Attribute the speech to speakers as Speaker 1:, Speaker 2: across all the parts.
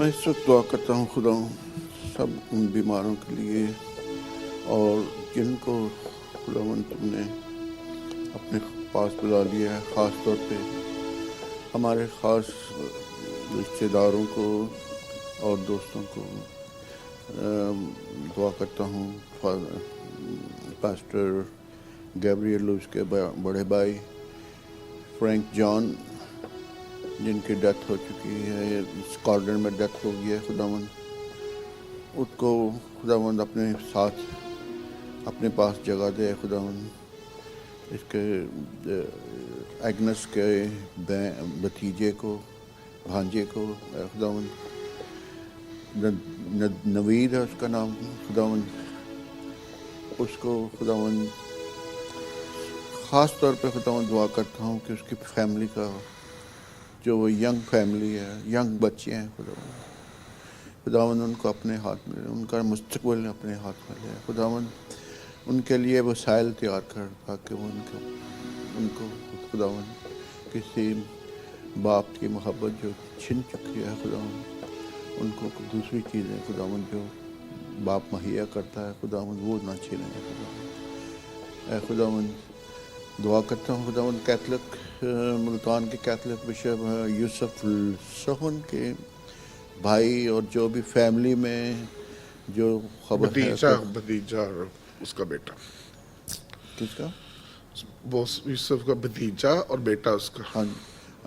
Speaker 1: میں اس وقت دعا کرتا ہوں خدا سب ان بیماروں کے لیے اور جن کو خداوند تم نے اپنے پاس بلا لیا ہے، خاص طور پہ ہمارے خاص رشتہ داروں کو اور دوستوں کو دعا کرتا ہوں پاسٹر گیبریل، اس کے بڑے بھائی فرینک جان جن کی ڈیتھ ہو چکی ہے، اسکاٹلینڈ میں ڈیتھ ہو گئی ہے، خداوند اس کو خداوند اپنے ساتھ اپنے پاس جگہ دے خداوند. اس کے ایگنس کے بھتیجے کو، بھانجے کو خداوند، نوید ہے اس کا نام، خداوند اس کو خداوند خاص طور پہ خداوند دعا کرتا ہوں کہ اس کی فیملی کا، جو وہ ینگ فیملی ہے، ینگ بچے ہیں، خداوند ان کو اپنے ہاتھ میں، ان کا مستقبل اپنے ہاتھ میں لے خداوند. ان کے لیے وسائل تیار کر تاکہ وہ ان کو خداوند کسی باپ کی محبت جو چھن چکی ہے خداوند، ان کو دوسری چیزیں خداوند جو باپ مہیا کرتا ہے خداوند وہ نہ چھینے خداوند. اے خداوند دعا کرتا ہوں خداوند کیتھلک ملتان کے کیتھلک بشپ یوسف سہن کے بھائی اور جو بھی فیملی میں جو خبر ہے
Speaker 2: بھتیجا اور اس کا بیٹا،
Speaker 1: کس کا،
Speaker 2: وہ یوسف کا بھتیجا اور بیٹا اس کا،
Speaker 1: ہاں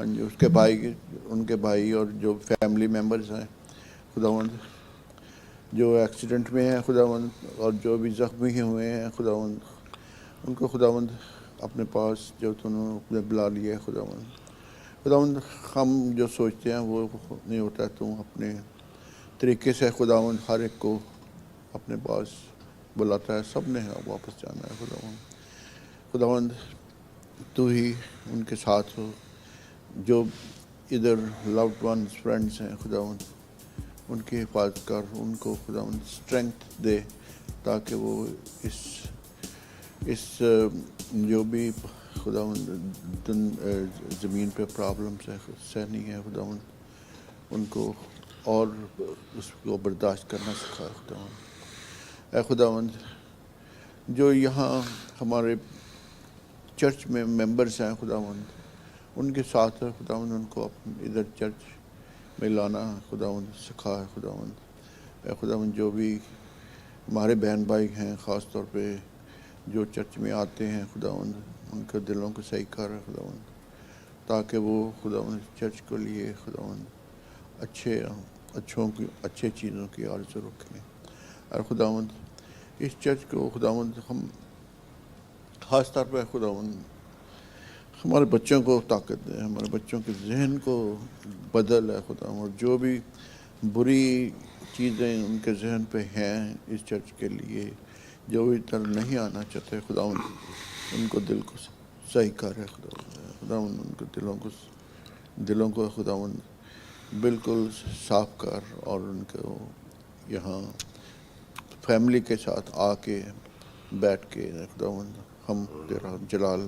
Speaker 1: جی اس کے بھائی، ان کے بھائی اور جو فیملی ممبرز ہیں خداوند، جو ایکسیڈنٹ میں ہیں خداوند اور جو بھی زخمی ہوئے ہیں خداوند، ان کو خداوند اپنے پاس جو تم نے بلا لیا ہے خداوند ہم جو سوچتے ہیں وہ نہیں ہوتا، تم اپنے طریقے سے خداوند ہر ایک کو اپنے پاس بلاتا ہے. سب نے واپس جانا ہے خداوند تو ہی ان کے ساتھ ہو، جو ادھر لوڈ ونس فرینڈس ہیں خداوند ان کی حفاظت کر، ان کو خداوند اسٹرینتھ دے تاکہ وہ اس جو بھی خداوند زمین پہ پرابلمس ہے سہنی ہے خداوند، ان کو اور اس کو برداشت کرنا سکھائے خداوند. اے خداوند جو یہاں ہمارے چرچ میں ممبرس ہیں خداوند، ان کے ساتھ خداوند ان کو ادھر چرچ میں لانا خداوند سکھا ہے خداوند. اے خداوند جو بھی ہمارے بہن بھائی ہیں خاص طور پہ جو چرچ میں آتے ہیں خداوند، ان کے دلوں کو صحیح کر ہے خداوند تاکہ وہ خداوند چرچ کے لیے خداوند اچھے چیزوں کی آرزو رکھیں. اور خداوند اس چرچ کو خداوند ہم خاص طور پہ خداوند ہمارے بچوں کو طاقت دے، ہمارے بچوں کے ذہن کو بدل ہے خداوند، جو بھی بری چیزیں ان کے ذہن پہ ہیں اس چرچ کے لیے، جو ادھر نہیں آنا چاہتے خداوند، ان کو دل کو صحیح کر ہے خداوند ان کے دلوں کو خداوند بالکل صاف کر، اور ان کو یہاں فیملی کے ساتھ آ کے بیٹھ کے خداوند ہم تیرا جلال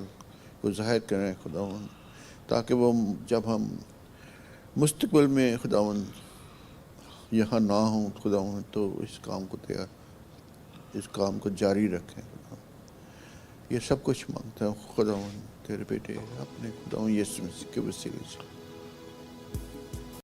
Speaker 1: کو ظاہر کریں خداوند، تاکہ وہ جب ہم مستقبل میں خداوند یہاں نہ ہوں خداوند تو اس کام کو جاری رکھیں خداوند. یہ سب کچھ مانگتا ہوں خداوند تیرے بیٹے اپنے خداوند یسوع مسیح کے وسیلے سے.